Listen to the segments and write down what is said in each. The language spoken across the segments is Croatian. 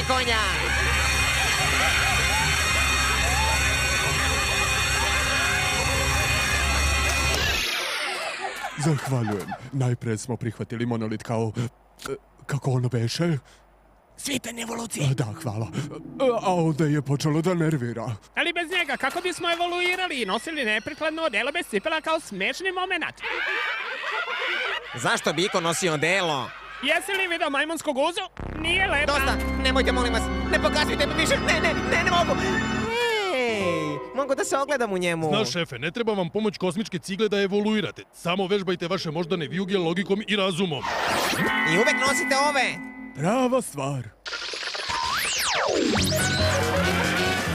konja! Zahvaljujem. Najpre smo prihvatili monolit kao... kako ono beše? Sviten evolucije. Da, hvala. A onda je počelo da nervira. Ali bez njega, kako bismo evoluirali i nosili neprikladno odelo bez cipela kao smešni moment? Zašto bi iko nosio odelo? Jesi li vidio majmunsku guzu? Nije lepa. Dosta, nemojte, molim vas, ne pokazujte mi više, ne mogu. Ej, mogu da se ogledam u njemu. Znaš, šefe, ne treba vam pomoć kosmičke cigle da evoluirate. Samo vežbajte vaše moždane vijuge logikom i razumom. I uvek nosite ove. Prava stvar.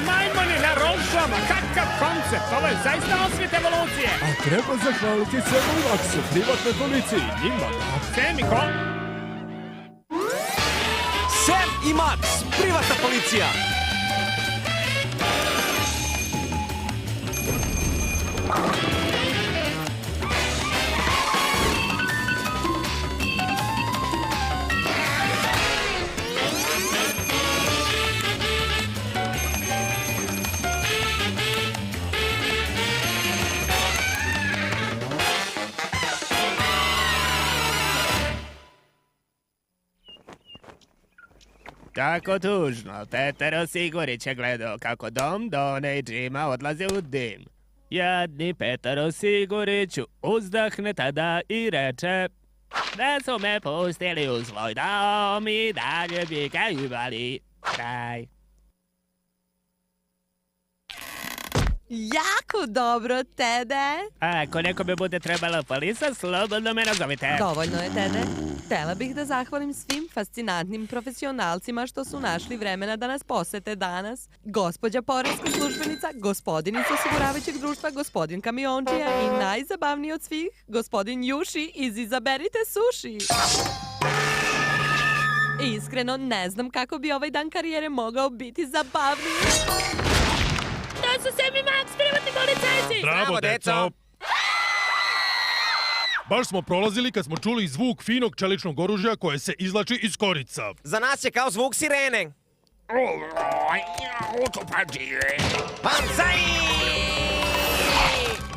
Majmuni na rožama, kakav koncept, ovo je zaista osvit evolucije. A treba zahvaliti Semu i Maksu, privatnoj policiji, njima da. Sem i ko? Sam i Max, privatna policija! Kako tužno, Petar Sigorić je gledao kako Dom Done i Džima odlaze u dim. Jadni Petar Sigoriću uzdahne tada i reče da su me pustili u svoj dom i dalje bi ga imali. Kraj. Jako dobro, Tede. Ako nekome bude trebala polisa, slobodno me nazovite. Dovoljno je, Tede. Htela bih da zahvalim svim fascinantnim profesionalcima što su našli vremena da nas posete danas. Gospođa poreska službenica, gospodin iz osiguravajućeg društva, gospodin kamiončija i najzabavniji od svih, gospodin Juši iz Izaberite suši. Iskreno, ne znam kako bi ovaj dan karijere mogao biti zabavniji. To su Sam i Max, privatni policajci! Bravo, deco! Baš smo prolazili kad smo čuli zvuk finog čeličnog oružja koje se izvlači iz korica. Za nas je kao zvuk sirene. Pancaj!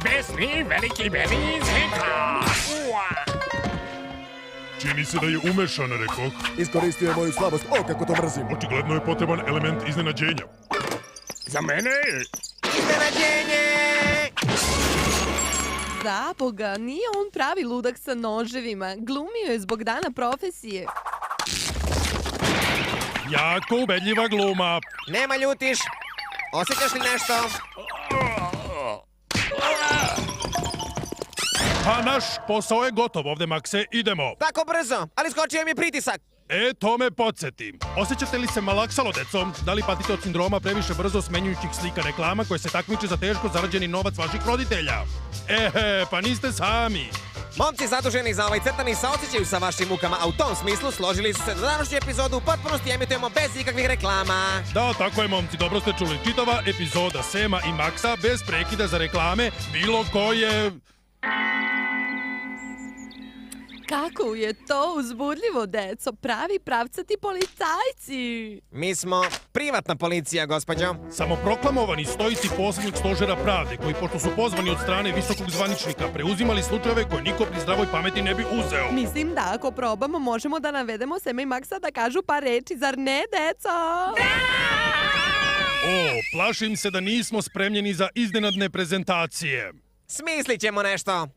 Besni, veliki beli zeka. Čini se da je umešan, rekoh. Iskoristio je moju slabost, kako to mrzim. Očigledno je potreban element iznenađenja. Za mene? Iznenađenje! Za Boga, nije on pravi ludak sa noževima. Glumio je zbog dana profesije. Jako ubedljiva gluma. Nema ljutiš. Osjećaš li nešto? Pa naš posao je gotov ovde, Makse, idemo. Tako brzo, ali skočio mi pritisak. E, to me podsjeti. Osjećate li se malaksalo, deco? Da li patite od sindroma previše brzo smenjujućih slika reklama koje se takmiče za teško zarađeni novac vaših roditelja? Pa niste sami. Momci zaduženi za ovaj crtani saosećaju sa vašim mukama, a u tom smislu složili su se da današnju epizodu u potpunosti emitujemo bez ikakvih reklama. Da, tako je, momci, dobro ste čuli. Čitava epizoda Sema i Maksa bez prekida za reklame bilo koje... Kako je to uzbudljivo, deco, pravi pravcati policajci. Mi smo privatna policija, gospođo. Samoproklamovani stoici poslednjeg stožera pravde, koji pošto su pozvani od strane visokog zvaničnika, preuzimali slučajeve koje niko pri zdravoj pameti ne bi uzeo. Mislim da ako probamo možemo da navedemo Sema i Maksa da kažu par reči, zar ne, deco? O, plašim se da nismo spremljeni za iznenadne prezentacije. Smislit ćemo nešto.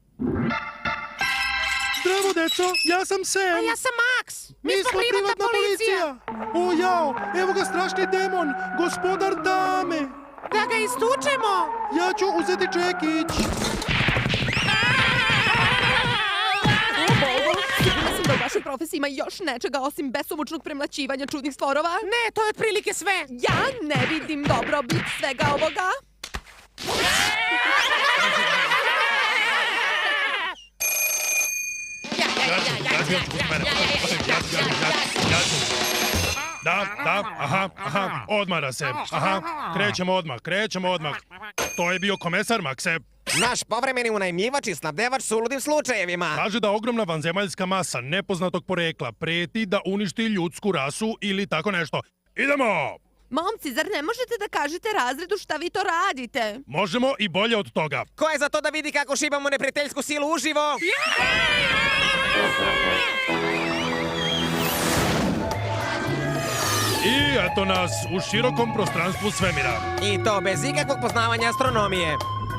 Zdravo, deco, ja sam Sam. A ja sam Max. Mi smo privatna policija. O, jao, evo ga strašni demon, gospodar dame. Da ga istučemo. Ja ću uzeti čekić. Mislim da u vašoj profesiji ima još nečega osim besomučnog premlaćivanja čudnih stvorova. Ne, to je otprilike sve. Ja ne vidim dobrobit svega ovoga. Da, aha, odmara se. Aha, krećemo odmah. To je bio komesar, Makse. Naš povremeni unajmljivač i snabdevač suludim slučajevima. Kaže da ogromna vanzemaljska masa nepoznatog porekla preti da uništi ljudsku rasu ili tako nešto. Idemo! Momci, zar ne možete da kažete razredu šta vi to radite? Možemo i bolje od toga. Ko je za to da vidi kako šibamo neprijateljsku silu uživo? I eto nas u širokom prostranstvu svemira. I to bez ikakvog poznavanja astronomije.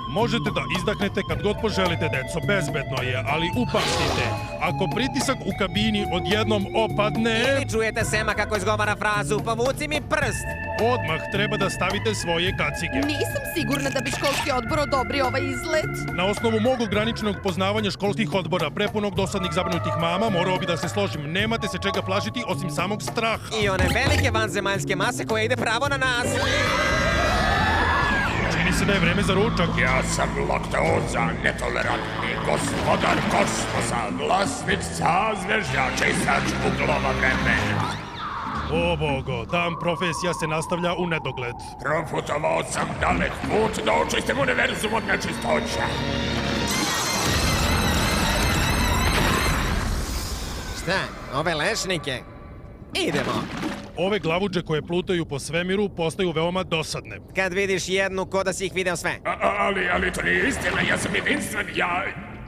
Možete da izdahnete kad god poželite, deco, bezbedno je, ali upamtite, ako pritisak u kabini odjednom opadne, Ili čujete Sema kako izgovara frazu povuci mi prst. odmah treba da stavite svoje kacige. Nisam sigurna da bi školski odbor odobrio ovaj izlet. Na osnovu mog ograničenog poznavanja školskih odbora, prepunog dosadnih zabrinutih mama, morao bi da se složim. Nemate se čega plašiti osim samog straha. I one velike vanzemaljske mase koja ide pravo na nas. Čini se da je vreme za ručak. Ja sam laktoza, netolerantni gospodar kosmosa, vlasnik sazvežđa, čistač uglova vremena. O bogo, dan profesija se nastavlja u nedogled. Proputovao sam dalek put da očistim univerzum od nečistoća. Šta? Ove lešnike? Idemo. Ove glavuđe koje plutaju po svemiru postaju veoma dosadne. Kad vidiš jednu, ko da si ih video sve. Ali to nije istina, ja sam jedinstven,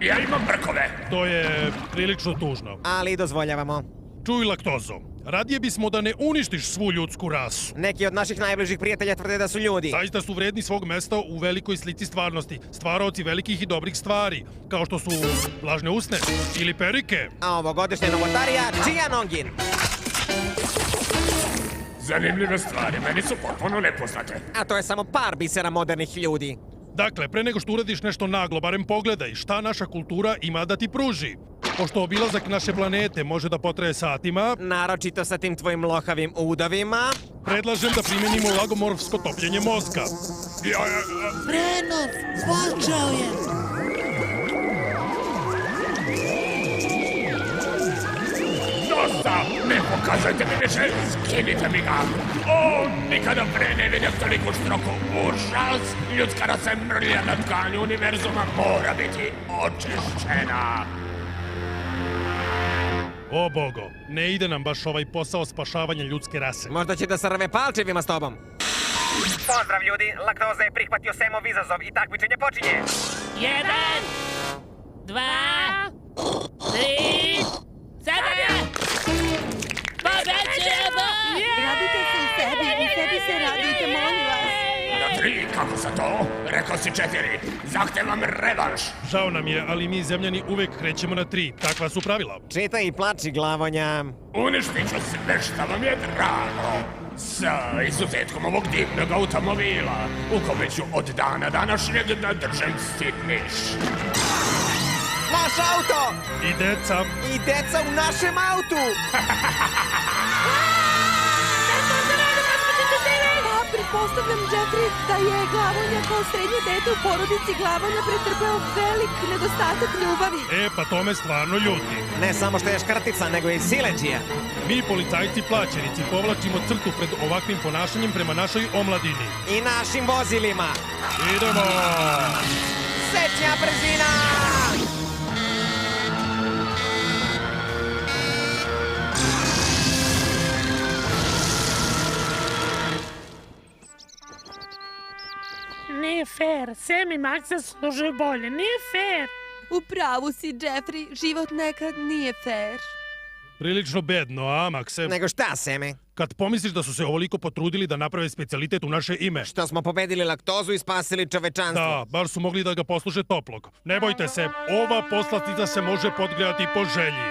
ja imam brkove. To je prilično tužno. Ali dozvoljavamo. Čuj, laktozo, radije bismo da ne uništiš svu ljudsku rasu. Neki od naših najbližih prijatelja tvrde da su ljudi. Zaista su vredni svog mesta u velikoj slici stvarnosti, stvaraoci velikih i dobrih stvari, kao što su lažne usne ili perike. A ovogodišnja novotarija, Džian Ongin. Zanimljive stvari, meni su potpuno nepoznate. A to je samo par bisera modernih ljudi. Dakle, pre nego što uradiš nešto naglo, barem pogledaj šta naša kultura ima da ti pruži. Pošto obilazak naše planete može da potraje satima, Naročito sa tim tvojim lohavim udovima. predlažem da primenimo lagomorfsko topljenje mozga. Prenos počeo je. Dosta! Ne pokazajte mi više, skinite mi ga! O, nikada pre ne vidim toliko štroku užas! Ljudska rasa je mrlja na tkanju univerzuma mora biti očišćena! O bogo, ne ide nam baš ovaj posao spašavanja ljudske rase. Možda će da se rve palčevima s tobom. Pozdrav ljudi, Laktoza je prihvatio Semov izazov i takmičenje počinje. 1, 2, 3, sada! Pobeđujemo! Radite se u sebi se radujte, molim vas. Na 3, kako sa to? Rekao si 4, zahtevam revanš! Žao nam je, ali mi zemljani uvek krećemo na 3. Takva su pravila. Čitaj i plači, glavonja. Uništit ću sve šta vam je drago! Sa izuzetkom ovog divnog automobila, u kome ću od dana današnjeg da držem sitniš. Naš auto! I deca, I deca u našem autu! Pretpostavljam, Jeffrey, da je Glavonja kao srednje dete u porodici Glavonja pretrpeo velik nedostatak ljubavi. pa to me stvarno ljuti. Ne samo što je škrtica, nego i sileđija. Mi, policajci plaćenici, povlačimo crtu pred ovakvim ponašanjem prema našoj omladini. I našim vozilima. Idemo! Sečnja brzina! Nije fair, Sam i Max zaslužuju bolje, nije fair. U pravu si, Jeffrey, život nekad nije fair. Prilično bedno, a, Makse? Nego šta, Seme? Kad pomisliš da su se ovoliko potrudili da naprave specijalitet u naše ime. Što smo pobedili laktozu i spasili čovečanstvo. Da, bar su mogli da ga posluže toplog. Ne bojte se, ova poslastica se može podgrejati po želji.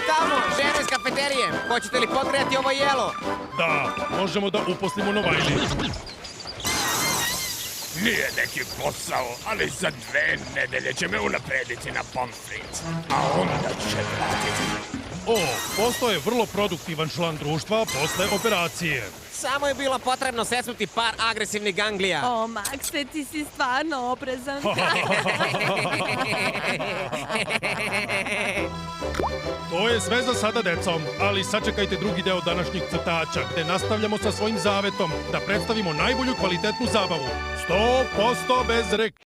Tamo, žene iz kafeterije, hoćete li podgrijati ovo jelo? Da, možemo da uposlimo Novajli. Nije neki posao, ali za 2 nedelje će me unaprediti na pomfrit, a onda će vratiti. O, postao je vrlo produktivan član društva posle operacije. Samo je bilo potrebno sesnuti par agresivnih ganglija. O, Maxe, ti si stvarno oprezan. To je sve za sada, decom, ali sačekajte drugi deo današnjeg crtača, gde nastavljamo sa svojim zavetom da predstavimo najbolju kvalitetnu zabavu. 100% bez